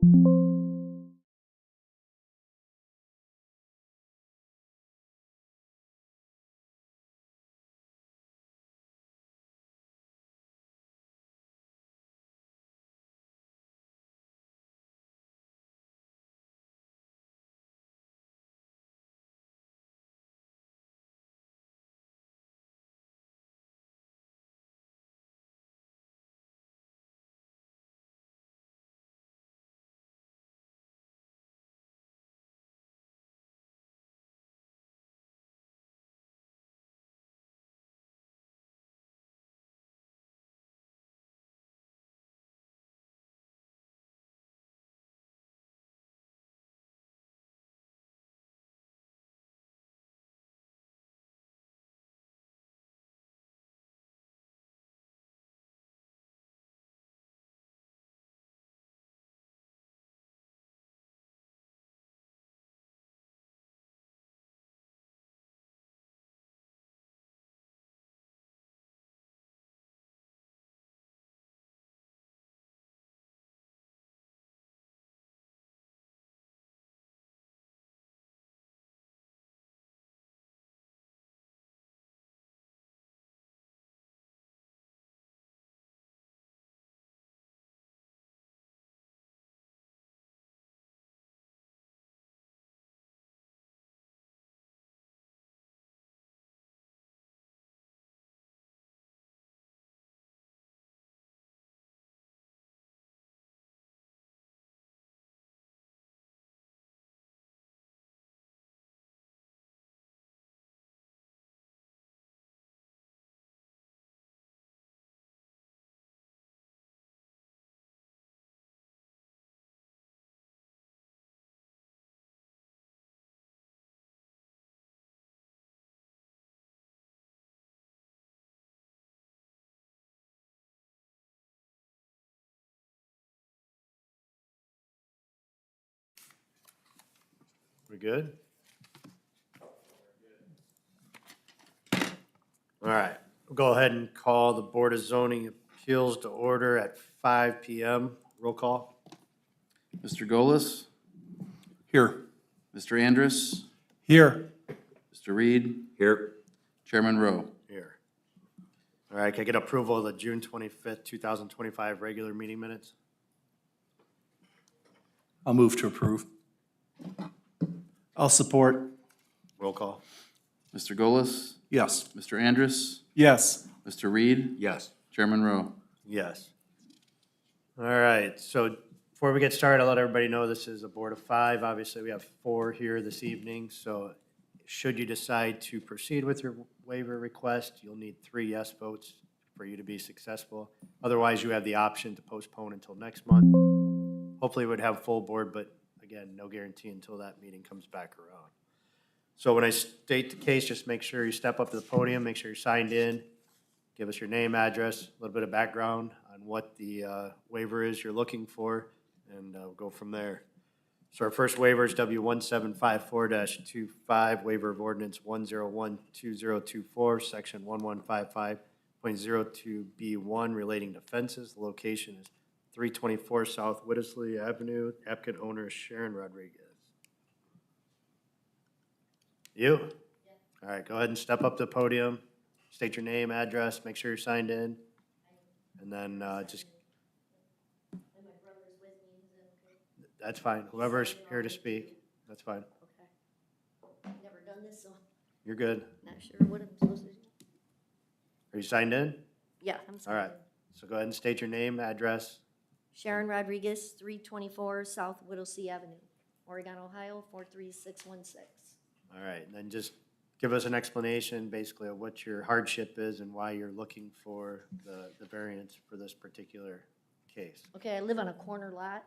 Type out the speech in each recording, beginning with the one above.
We good? All right, we'll go ahead and call the Board of Zoning Appeals to order at 5 PM. Roll call. Mr. Golis, Here. Mr. Andrus, Here. Mr. Reed, Here. Chairman Rowe. Here. All right, can I get approval of the June 25th, 2025 regular meeting minutes? I'll move to approve. I'll support. Roll call. Mr. Golis, Yes. Mr. Andrus, Yes. Mr. Reed, Yes. Chairman Rowe. Yes. All right, so before we get started, I'll let everybody know this is a board of 5. Obviously, we have 4 here this evening, so should you decide to proceed with your waiver request, you'll need 3 yes votes for you to be successful. Otherwise, you have the option to postpone until next month. Hopefully, we'd have full board, but again, no guarantee until that meeting comes back around. So when I state the case, just make sure you step up to the podium, make sure you're signed in, give us your name, address, a little bit of background on what the waiver is you're looking for, and we'll go from there. So our first waiver is W1754-25, waiver of ordinance 1012024, section 1155.02B1 relating to fences. The location is 324 South Whittlesey Avenue. Applicant owner is Sharon Rodriguez. You? All right, go ahead and step up to the podium, state your name, address, make sure you're signed in, and then just. And my brother's with me, is that okay? That's fine. Whoever's here to speak, that's fine. Okay. Never done this, so You're good. I'm not sure what I'm supposed to do. Are you signed in? Yeah, I'm All sorry. right. So go ahead and state your name, address. Sharon Rodriguez, 324 South Whittlesey Avenue, Oregon, Ohio, 43616. All right, and then just give us an explanation basically of what your hardship is and why you're looking for the variance for this particular case. Okay, I live on a corner lot,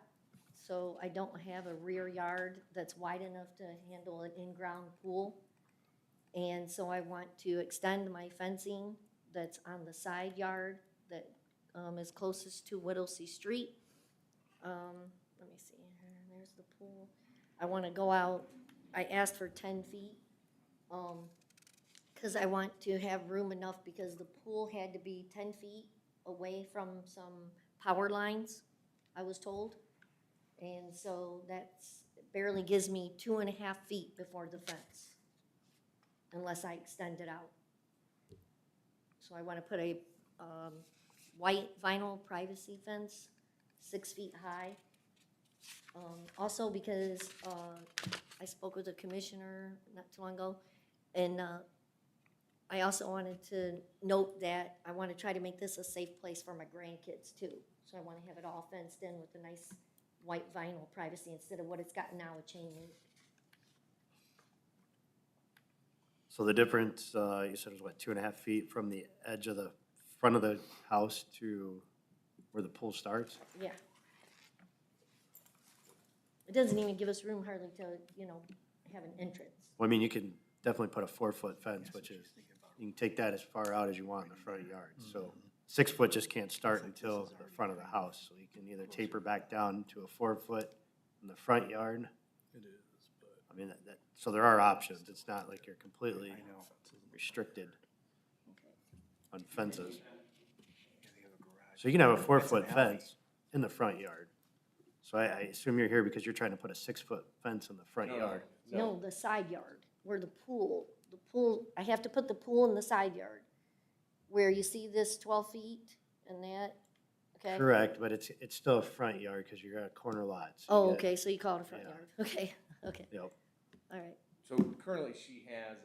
so I don't have a rear yard that's wide enough to handle an in-ground pool. And so I want to extend my fencing that's on the side yard that is closest to Whittlesey Street. Let me see, there's the pool. I want to go out, I asked for 10 feet, because I want to have room enough, because the pool had to be 10 feet away from some power lines, I was told. And so that's, barely gives me 2.5 feet before the fence, unless I extend it out. So I want to put a white vinyl privacy fence, 6 feet high. Also because I spoke with a commissioner not too long ago, and I also wanted to note that I want to try to make this a safe place for my grandkids too. So I want to have it all fenced in with a nice white vinyl privacy instead of what it's got now, a chain link. So the difference, you said was what, 2.5 feet from the edge of the front of the house to where the pool starts? Yeah. It doesn't even give us room hardly to, have an entrance. Well, I mean, you can definitely put a 4-foot fence, which is, you can take that as far out as you want in the front yard. So 6 foot just can't start until the front of the house. So you can either taper back down to a 4-foot in the front yard. It is, but. I mean, so there are options. It's not like you're completely restricted on fences. So you can have a 4-foot fence in the front yard. So I assume you're here because you're trying to put a 6-foot fence in the front yard. No, the side yard, where the pool, I have to put the pool in the side yard. Where you see this 12 feet and that, okay? Correct, but it's still a front yard because you're at a corner lot. So Oh, you get- okay, so you call it a front Yeah. yard, okay, okay, Yep, all right. So currently she has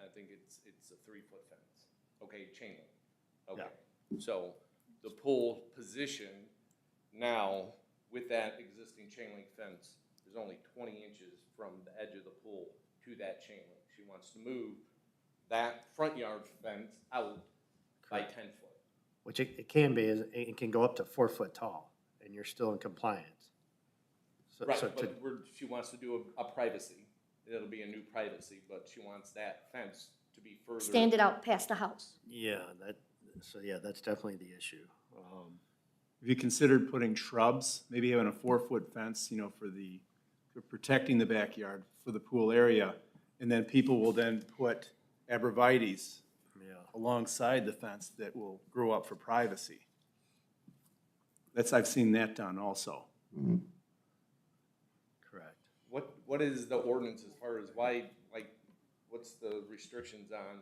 I think it's a 3-foot fence, okay, chain link, okay. So the pool position now with that existing chain link fence is only 20 inches from the edge of the pool to that chain link. She wants to move that front yard fence out by 10 foot. which it can be, it can go up to 4 foot tall and you're still in compliance. So- Right, so to- but she wants to do a privacy. It'll be a new privacy, but she wants that fence to be further. Stand it out past the house. Yeah, that's definitely the issue. Have you considered putting shrubs, maybe having a 4-foot fence, for protecting the backyard for the pool area? And then people will then put arborvitaes Yeah, alongside the fence that will grow up for privacy. I've seen that done also. correct. What is the ordinance as far as why, what's the restrictions on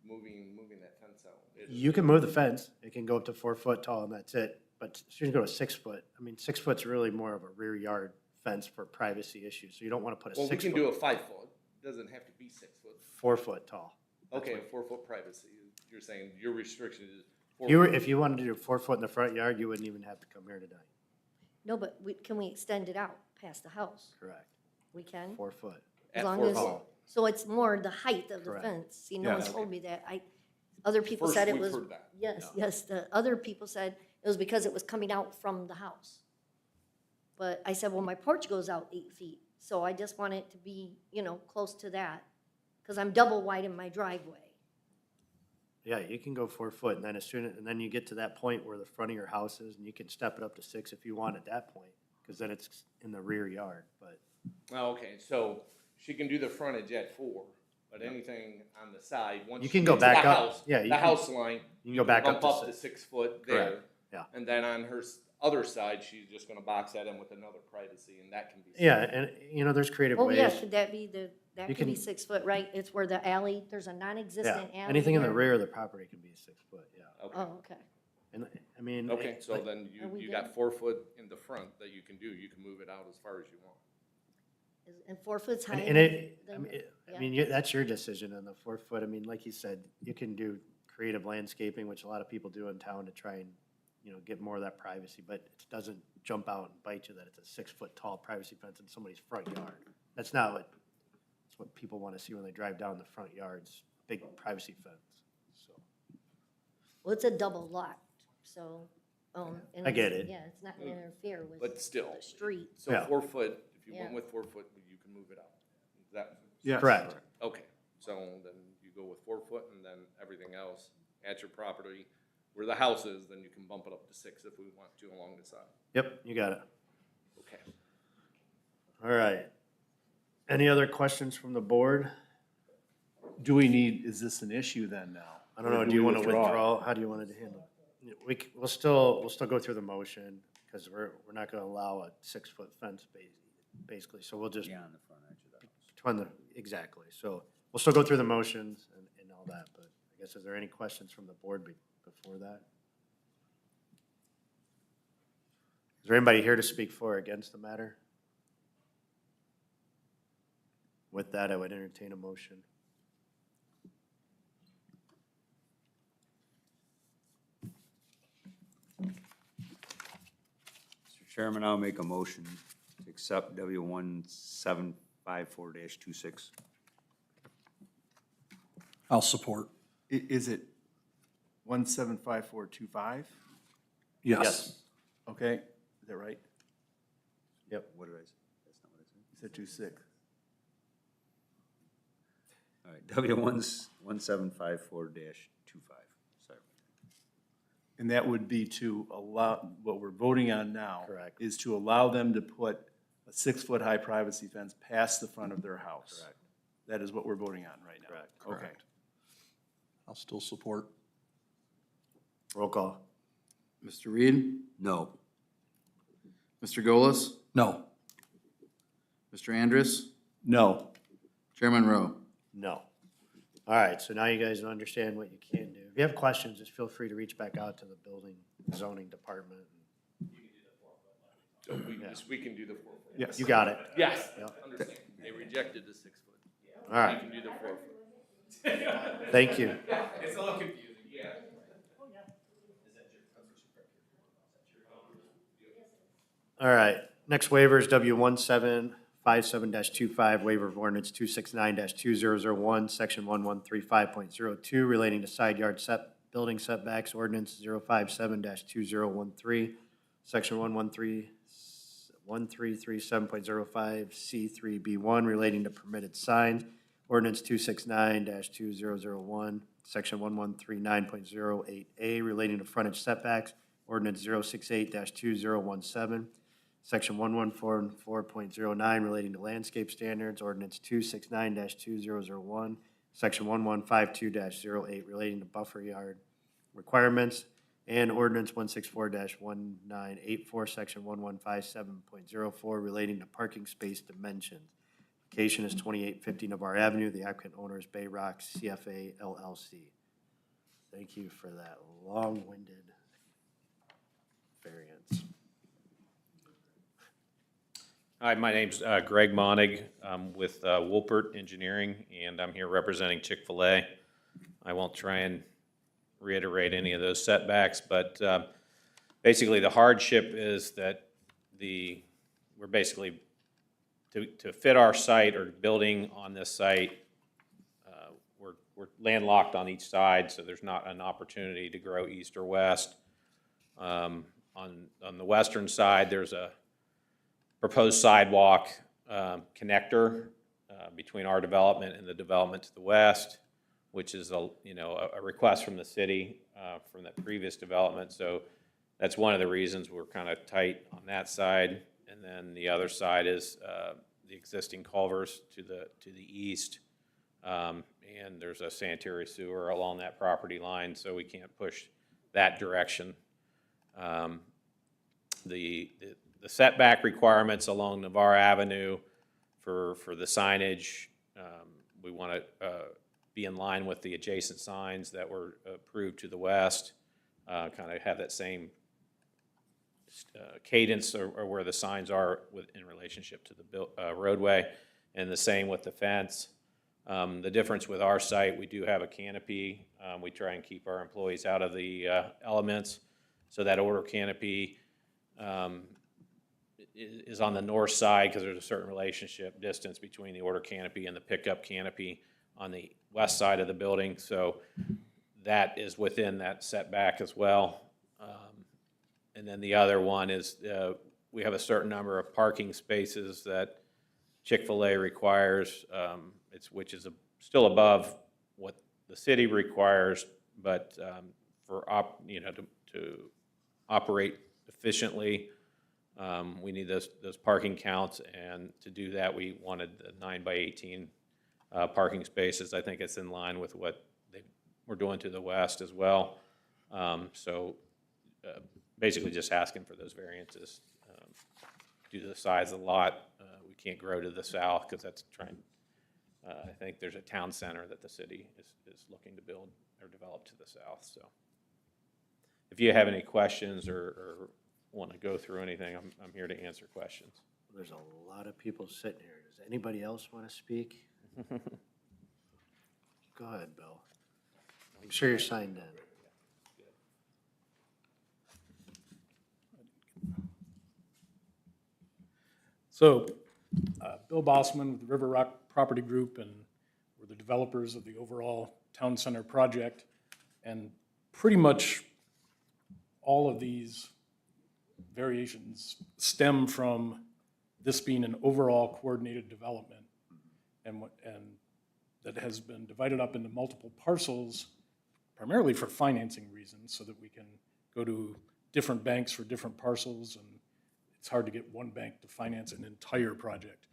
moving that fence out? You can move the fence, it can go up to 4 foot tall and that's it, but you can go to 6 foot. I mean, 6 foot's really more of a rear yard fence for privacy issues, so you don't want to put a Well, we 6 can do foot, a 5-foot, doesn't have to be 6 foot. 4 foot tall. Okay, a 4-foot privacy, you're saying your restriction is 4 You were, foot. if you wanted to do 4 foot in the front yard, you wouldn't even have to come here tonight, No, but can we extend it out past the house? correct? We can? 4 foot. As At long 4 as, foot. so it's more the height of the Correct. fence. See, no one Yes. told me that. Other people First said it we've was, heard that. yes, the other people said it was because it was coming out from the house. But I said, well, my porch goes out 8 feet, so I just want it to be, close to that, because I'm double wide in my driveway. Yeah, you can go 4 foot, and then and then you get to that point where the front of your house is, and you can step it up to 6 if you want at that point, because then it's in the rear yard, but. Oh, okay, so she can do the frontage at 4, but anything on the side, once You she can go gets to the back up. house, Yeah, you the can- house line. You can go back up Bump to up to 6. 6 foot Correct, there. yeah. And then on her other side, she's just gonna box that in with another privacy, and that can be. Yeah, and there's creative Oh, ways. yeah, could that be that You could be can- 6 foot, right? It's where the alley, there's a Yeah, non-existent alley. anything in the there. rear of the property can be 6 foot, yeah. Okay, Oh, okay. And, I mean. okay, so like- then Are we you good? got 4 foot in the front that you can do, you can move it out as far as you want. And 4 foot's high. And it, than- I mean, that's your decision on the 4 foot. I mean, like you said, you can do creative landscaping, which a lot of people do in town to try and, get more of that privacy, but it doesn't jump out and bite you that it's a 6 foot tall privacy fence in somebody's front yard. That's what people want to see when they drive down the front yards, big privacy fence, so. Well, it's a double lot, so, and I get it's- it. Yeah, it's not gonna interfere with But still. the street. So Yeah. 4 foot, if you Yeah. went with 4 foot, you can move it out. Is that? Yes. Correct. Okay, so then you go with 4 foot and then everything else at your property, where the house is, then you can bump it up to 6 if we want to along the side. Yep, you got it. Okay. All right. Any other questions from the board? Is this an issue then now? I don't know, Or do you we want to withdraw? How do you want it to handle? We'll still go through the motion, because we're not gonna allow a 6-foot fence basically, so we'll just. Yeah, on the front edge of the house. Between exactly, so we'll still go through the motions and all that, but I guess, is there any questions from the board before that? Is there anybody here to speak for or against the matter? With that, I would entertain a motion. Mr. Chairman, I'll make a motion to accept W1754-26. I'll support. Is it 175425? Yes. Okay, is that right? What did I say? That's not what I said. You said 26. All right, W1754-25. Sorry. And that would be to allow, what we're voting on now. Correct. Is to allow them to put a 6-foot high privacy fence past the front of their house. Correct. That is what we're voting on right now. Correct. Okay. I'll still support. Roll call. Mr. Reed, No. Mr. Golis, No. Mr. Andrus, No. Chairman Rowe. No. All right, so now you guys understand what you can do. If you have questions, just feel free to reach back out to the building zoning department. So we can do the 4 foot. Yes. You got it. Yes, Yep. understand. They rejected the 6 foot. All right, We can do the 4 foot. thank you. It's a little confusing, yeah. All right, next waiver is W1757-25, waiver of ordinance 269-2001, section 1135.02, relating to side yard building setbacks, ordinance 057-2013, section 1337.05, C3B1, relating to permitted signs, ordinance 269-2001, section 1139.08A, relating to frontage setbacks, ordinance 068-2017, section 1144.09 relating to landscape standards, ordinance 269-2001, section 1152-08 relating to buffer yard requirements, and ordinance 164-1984, section 1157.04 relating to parking space dimensions. Location is 2850 Navarre Avenue. The applicant owner is Bay Rock CFA LLC. Thank you for that long-winded variance. Hi, my name's Greg Monig. I'm with Wolpert Engineering, and I'm here representing Chick-fil-A. I won't try and reiterate any of those setbacks, but basically the hardship is that we're basically, to fit our site or building on this site, we're landlocked on each side, so there's not an opportunity to grow east or west. On the western side, there's a proposed sidewalk connector between our development and the development to the west, which is a request from the city from that previous development. So that's one of the reasons we're kind of tight on that side. And then the other side is the existing culverts to the east, and there's a sanitary sewer along that property line, so we can't push that direction. The setback requirements along Navarre Avenue for the signage, we want to be in line with the adjacent signs that were approved to the west, kind of have that same cadence or where the signs are in relationship to the roadway, and the same with the fence. The difference with our site, we do have a canopy. We try and keep our employees out of the elements, so that order canopy is on the north side because there's a certain relationship distance between the order canopy and the pickup canopy on the west side of the building. So that is within that setback as well. And then the other one is we have a certain number of parking spaces that Chick-fil-A requires, which is still above what the city requires, but to operate efficiently, we need those parking counts, and to do that, we wanted the 9x18 parking spaces. I think it's in line with what we're doing to the west as well. So basically just asking for those variances. Due to the size of the lot, we can't grow to the south because that's trying, I think there's a town center that the city is looking to build or develop to the south, so. If you have any questions or want to go through anything, I'm here to answer questions. There's a lot of people sitting here. Does anybody else want to speak? Go ahead, Bill. Make sure you're signed in. So, Bill Bossman with the River Rock Property Group, and we're the developers of the overall town center project. And pretty much all of these variations stem from this being an overall coordinated development, and that has been divided up into multiple parcels, primarily for financing reasons, so that we can go to different banks for different parcels, and it's hard to get one bank to finance an entire project.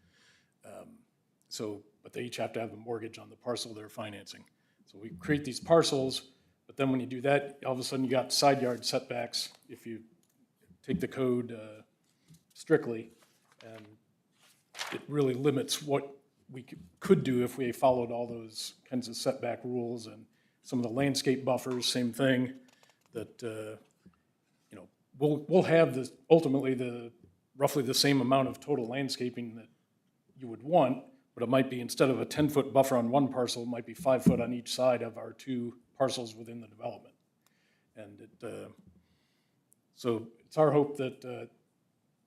But they each have to have a mortgage on the parcel they're financing. So we create these parcels, but then when you do that, all of a sudden you got side yard setbacks if you take the code strictly, and it really limits what we could do if we followed all those kinds of setback rules. And some of the landscape buffers, same thing, that we'll have this ultimately roughly the same amount of total landscaping that you would want, but it might be, instead of a 10-foot buffer on one parcel, it might be 5 foot on each side of our two parcels within the development. And so it's our hope that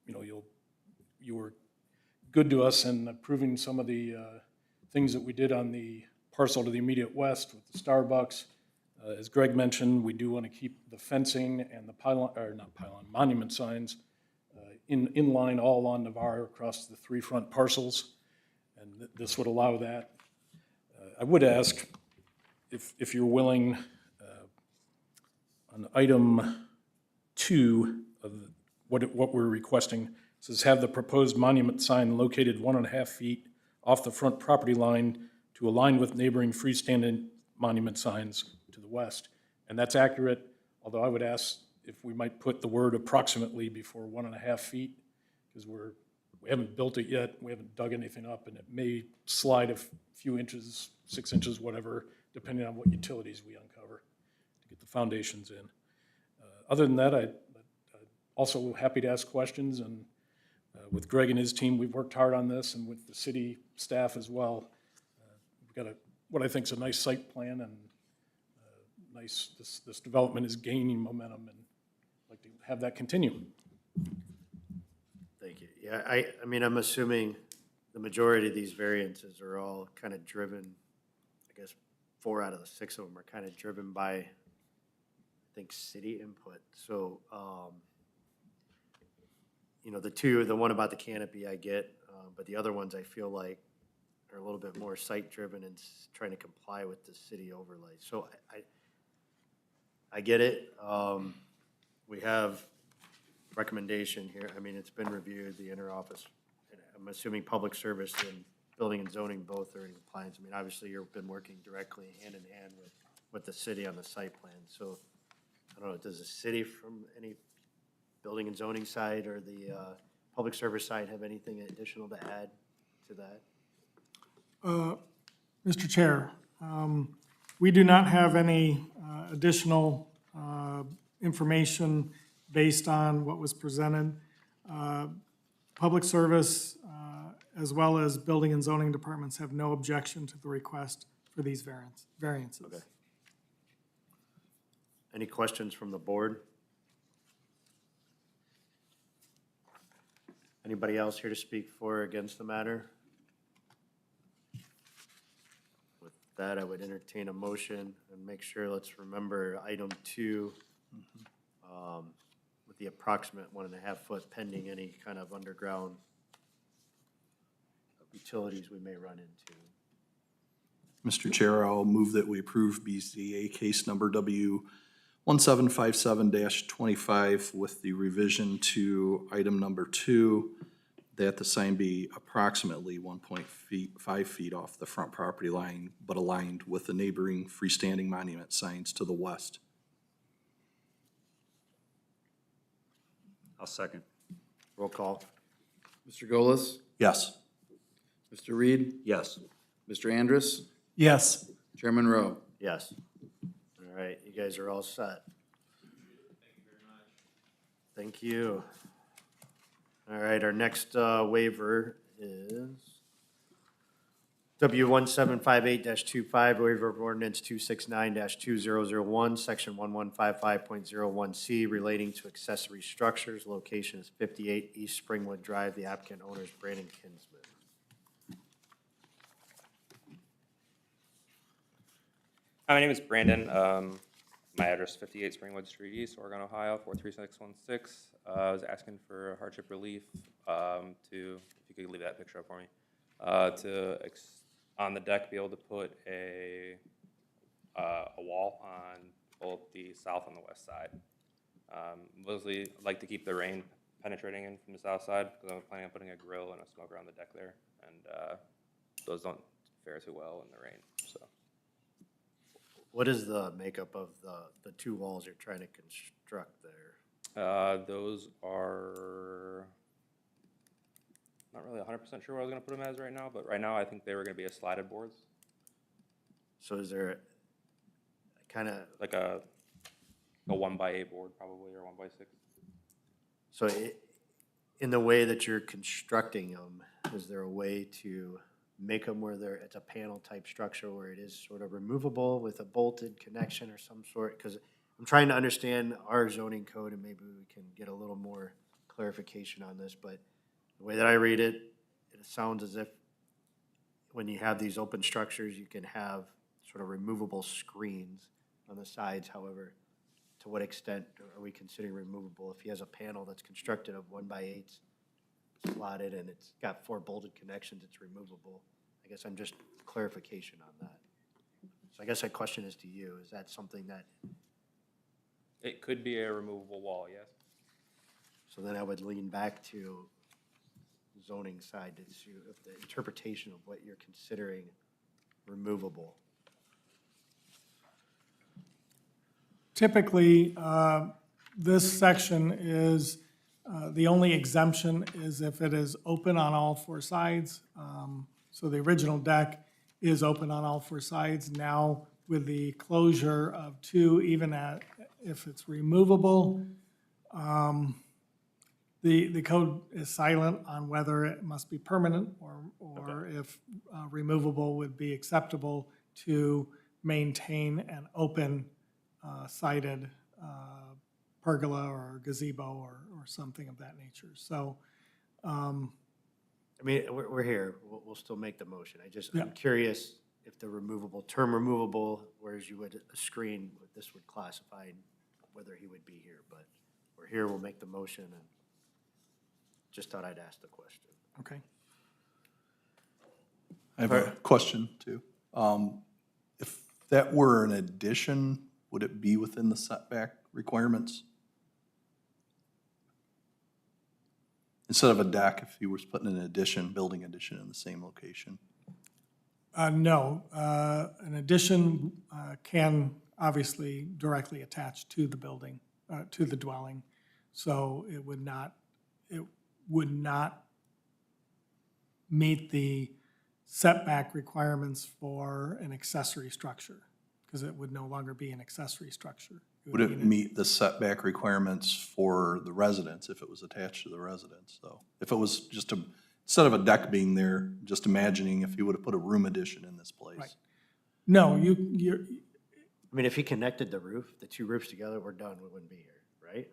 you were good to us in approving some of the things that we did on the parcel to the immediate west with the Starbucks. As Greg mentioned, we do want to keep the fencing and the monument signs in line all along Navarre across the three front parcels, and this would allow that. I would ask if you're willing, on item 2 of what we're requesting, it says have the proposed monument sign located 1.5 feet off the front property line to align with neighboring freestanding monument signs to the west. And that's accurate, although I would ask if we might put the word approximately before 1.5 feet, because we haven't built it yet, we haven't dug anything up, and it may slide a few inches, 6 inches, whatever, depending on what utilities we uncover to get the foundations in. Other than that, I'm also happy to ask questions, and with Greg and his team, we've worked hard on this, and with the city staff as well. We've got what I think is a nice site plan, and this development is gaining momentum, and I'd like to have that continue. Thank you. Yeah, I mean, I'm assuming the majority of these variances are all kind of driven, I guess 4 out of the 6 of them are kind of driven by, I think, city input. So, the one about the canopy I get, but the other ones I feel like are a little bit more site-driven and trying to comply with the city overlay. So I get it. We have recommendation here. I mean, it's been reviewed, the inter-office. I'm assuming public service and building and zoning both are in compliance. I mean, obviously, you've been working directly hand in hand with the city on the site plan. So I don't know, does the city from any building and zoning side or the public service side have anything additional to add to that? Mr. Chair, we do not have any additional information based on what was presented. Public service, as well as building and zoning departments, have no objection to the request for these variances. Okay. Any questions from the board? Anybody else here to speak for or against the matter? With that, I would entertain a motion and make sure, let's remember item 2, with the approximate 1.5 foot pending any kind of underground utilities we may run into. Mr. Chair, I'll move that we approve BZA case number W 1757-25 with the revision to item number 2, that the sign be approximately 1.5 feet off the front property line, but aligned with the neighboring freestanding monument signs to the west. I'll second. Roll call. Mr. Golis, Yes. Mr. Reed, Yes. Mr. Andrus, Yes. Chairman Rowe. Yes. All right, you guys are all set. Thank you very much. Thank you. All right, our next waiver is W1758-25, waiver of ordinance 269-2001, section 1155.01C relating to accessory structures. Location is 58 East Springwood Drive. The applicant owner is Brandon Kinsman. Hi, my name is Brandon. My address is 58 Springwood Street East, Oregon, Ohio, 43616. I was asking for hardship relief to, if you could leave that picture up for me, on the deck, be able to put a wall on both the south and the west side. Mostly I'd like to keep the rain penetrating in from the south side because I'm planning on putting a grill and a smoker on the deck there, and those don't fare too well in the rain. So. What is the makeup of the two walls you're trying to construct there? Those are not really 100% sure what I was going to put them as right now, but right now I think they were going to be a slatted boards, So is there kind of, like a 1x8 board probably, or 1x6. so in the way that you're constructing them, is there a way to make them where it's a panel type structure where it is sort of removable with a bolted connection or some sort? Because I'm trying to understand our zoning code and maybe we can get a little more clarification on this, but the way that I read it, it sounds as if when you have these open structures, you can have sort of removable screens on the sides. However, to what extent are we considering removable? If he has a panel that's constructed of 1x8s, slotted, and it's got 4 bolted connections, it's removable. I guess I'm just clarification on that. So I guess my question is to you, is that something that, It could be a removable wall, yes. so then I would lean back to zoning side to see if the interpretation of what you're considering removable. Typically, this section is, the only exemption is if it is open on all 4 sides. So the original deck is open on all 4 sides. Now, with the closure of 2, even if it's removable, the code is silent on whether it must be permanent or if removable would be acceptable to maintain an open sided pergola or gazebo or something of that nature. So, I mean, we're here, we'll still make the motion. Yeah. I'm curious if the term removable, whereas you would, a screen, this would classify whether he would be here, but we're here, we'll make the motion, and just thought I'd ask the question. okay. I have a question too. If that were an addition, would it be within the setback requirements? Instead of a deck, if he was putting an addition, building addition in the same location? No, an addition can obviously directly attach to the building, to the dwelling. So it would not meet the setback requirements for an accessory structure, because it would no longer be an accessory structure. Would it meet the setback requirements for the residence if it was attached to the residence, though? If it was just instead of a deck being there, just imagining if you would have put a room addition in this place. Right. No, you're, I mean, if he connected the 2 roofs together, we're done, we wouldn't be here, right?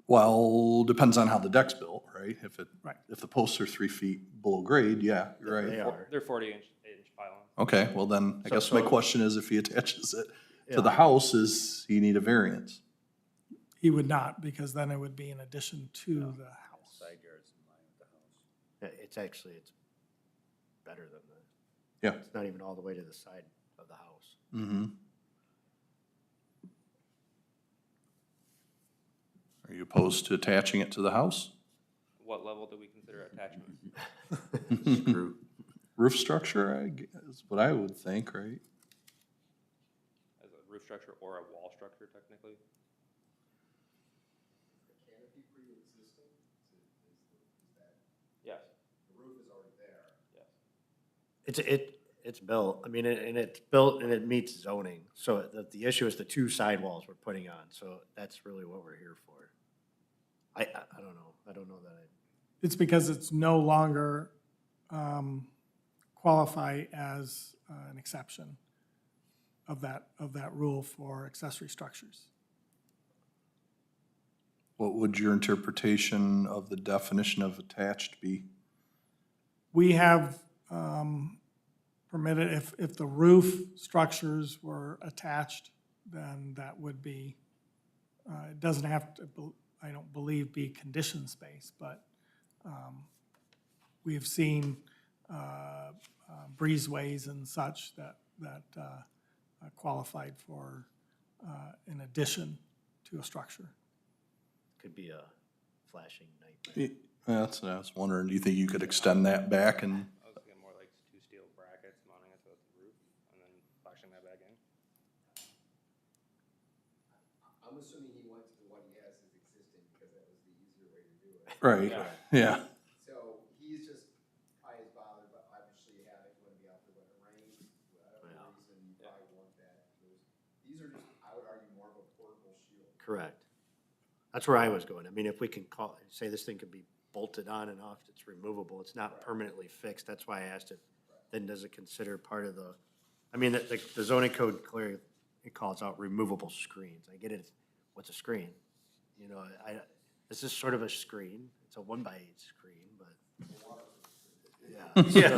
Well, depends on how the deck's built, right? Right. If the posts are 3 feet below grade, yeah, you're They right. are. They're 40-inch pylons. Okay, well then, I guess my So- question is if he attaches it to Yeah. the house, is he need a variance? he would not, because then it would be in addition to the house. Side yards in line with the house. It's better than Yeah. it's not even all the way to the side of the house. Mm-hmm. Are you opposed to attaching it to the house? What level do we consider attachment? Screw. Roof structure, I guess, is what I would think, right? As a roof structure or a wall structure, technically? It's built, I mean, and it's built and it meets zoning. So the issue is the two sidewalls we're putting on, so that's really what we're here for. I don't know, I don't know that It's because it's no longer qualify as an exception of that rule for accessory structures. What would your interpretation of the definition of attached be? We have permitted, if the roof structures were attached, then that would be, it doesn't have to, I don't believe, be condition space, but we've seen breezeways and such that qualified for an addition to a structure. could be a flashing nightmare. That's what I was wondering. Do you think you could extend that back and, I was thinking more like 2 steel brackets mounting it to the roof and then flashing that back in. I'm assuming he went to what he has as existing because that was the easier way to do it. right, yeah. So he's just probably as bothered, but obviously you have it when be out there when it rains, whatever reason, you probably want that. These are just, I would argue, more of a portable shield. Correct. That's where I was going. I mean, if we can say this thing could be bolted on and off, it's removable, it's not permanently fixed. That's why I asked it. Then does it consider part of the, I mean, the zoning code clearly, it calls out removable screens. I get it. What's a screen? You know, this is sort of a screen. It's a 1x8 screen, but. Yeah.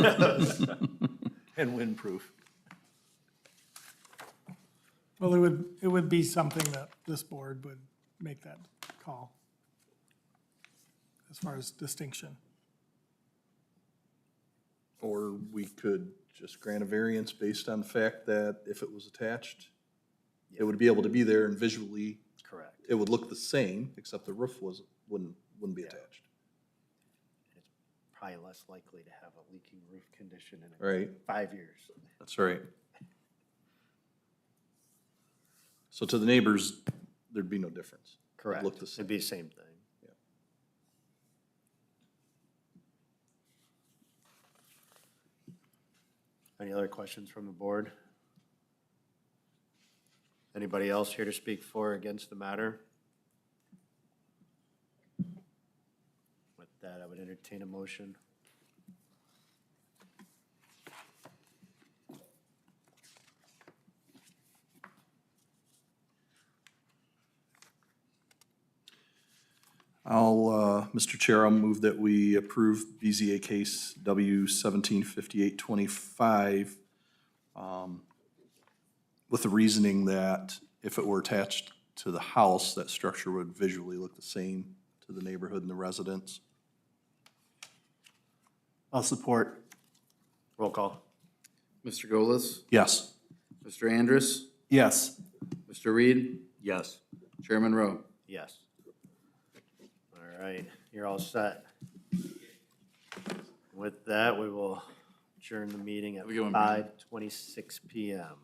And windproof. Well, it would be something that this board would make that call as far as distinction. Or we could just grant a variance based on the fact that if it was attached, it would be able to be there and visually, Correct. it would look the same, except the roof wouldn't be attached. It's probably less likely to have a leaking roof condition in Right. 5 years. That's right. So to the neighbors, there'd be no difference. It'd Correct. look the same. It'd be the same thing. Yeah. Any other questions from the board? Anybody else here to speak for or against the matter? With that, I would entertain a motion. Mr. Chair, I'll move that we approve BZA case W 175825 with the reasoning that if it were attached to the house, that structure would visually look the same to the neighborhood and the residents. I'll support. Roll call. Mr. Golis, Yes. Mr. Andrus, Yes. Mr. Reed, Yes. Chairman Rowe. Yes. All right, you're all set. With that, we will adjourn the meeting at Have a good one, Brian. 5:26 PM.